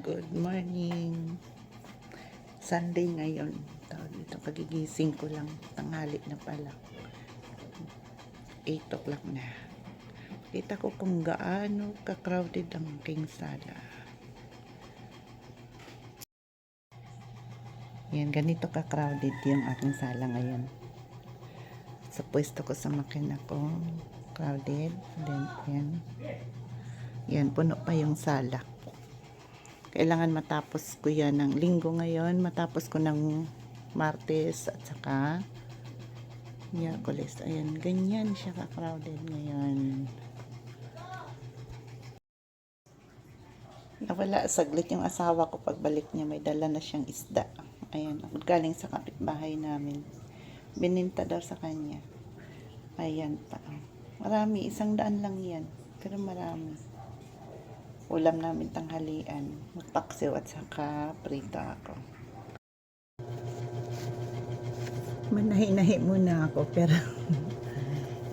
Good morning. Sunday ngayon. Tawag dito, kagigising ko lang. Tanghali na pala. 8 o'clock na. Kita ko kung gaano ka-crowded ang aking sala. Yan, ganito ka-crowded yung aking sala ngayon. Sa pwesto ko sa makina ko, crowded. Then, yan. Yan, puno pa yung sala. Kailangan matapos ko yan ng linggo ngayon. Matapos ko ng Martes at saka Miyerkules. Ayan, ganyan siya ka-crowded ngayon. Nawala saglit yung asawa ko. Pagbalik niya, may dala na siyang isda. Ayan, galing sa kapitbahay namin. Bininta daw sa kanya. Ayan pa. Marami, 100 lang yan. Pero marami. Ulam namin tanghalian. Magpaksiw at saka prito ako. Manahi-nahi muna ako pero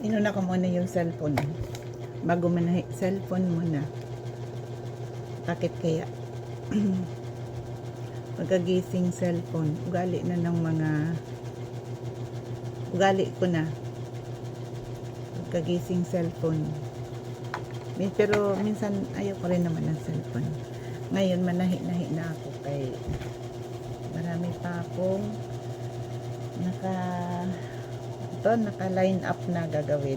inuna ko muna yung cellphone. Bago manahi, cellphone muna. Bakit kaya? Pagkagising cellphone, ugali na ng mga ugali ko na. Pagkagising cellphone. Pero minsan ayaw ko rin naman ng cellphone. Ngayon manahi-nahi na ako kay marami pa akong naka-line up na gagawin.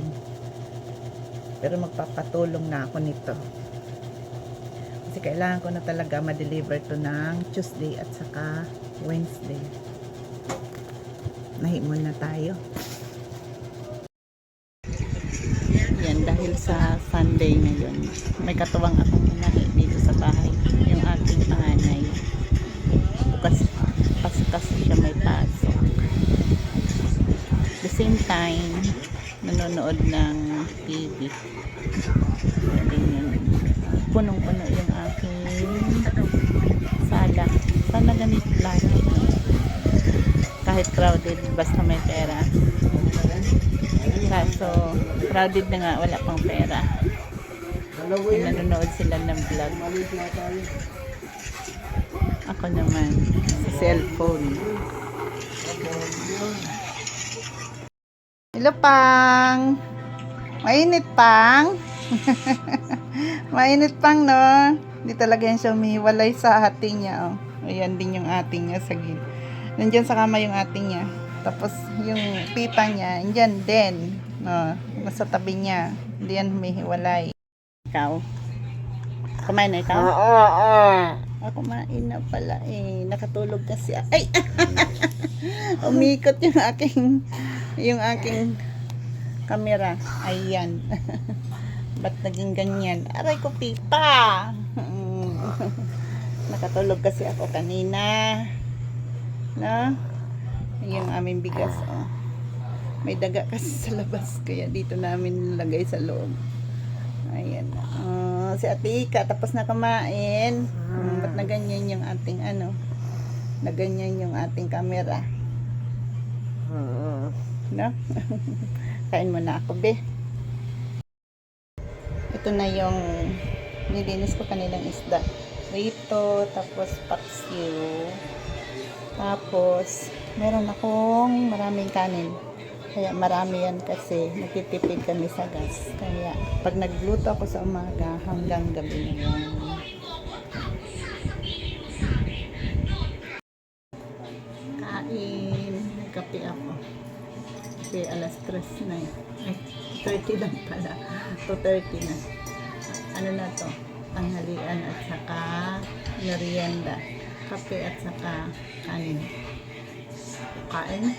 Pero magpapatulong na ako nito. Kasi kailangan ko na talaga ma-deliver to ng Tuesday at saka Wednesday. Nahi muna tayo. Dahil sa Sunday ngayon, may katuwang akong inahi dito sa bahay. Yung aking panganay. Bukas kasi siya may pasok. The same time, nanonood ng TV. Punong-puno yung aking sala. Sana ganito lagi. Kahit crowded, basta may pera. Kaso, crowded na nga, wala pang pera. Nanonood sila ng vlog. Ako naman, sa cellphone. Hello, Pang! Mainit, Pang! Mainit, Pang, no? Hindi talaga yan siya umihiwalay sa ating niya, oh. Ayan din yung ating niya sa gilid. Nandiyan sa kama yung ating niya. Tapos, yung tita niya, andyan din. No, nasa tabi niya. Hindi yan humihiwalay. Ikaw? Kumain na ikaw? Kumain na pala eh. Nakatulog kasi. Ay! Umikot yung aking camera. Ayan. Ba't naging ganyan? Aray ko, pipa! Nakatulog kasi ako kanina. No? Yung aming bigas, oh. May daga kasi sa labas, kaya dito namin nilagay sa loob. Ayan. Si Ate Ika, tapos na kumain. Ba't na ganyan yung ating na ganyan yung ating camera? No? Kain mo na ako, be. Ito na yung nilinis ko kanilang isda. Rito, tapos paksiw. Tapos, meron akong maraming kanin. Kaya marami yan kasi nagtitipid kami sa gas. Kaya pag nagluto ako sa umaga hanggang gabi na yan. Kain. Nagkape ako. Kasi alas 3 na eh. Ay, 30 lang pala. 2:30 na. Ano na to? Tanghalian at saka merienda. Kape at saka kanin. Kain.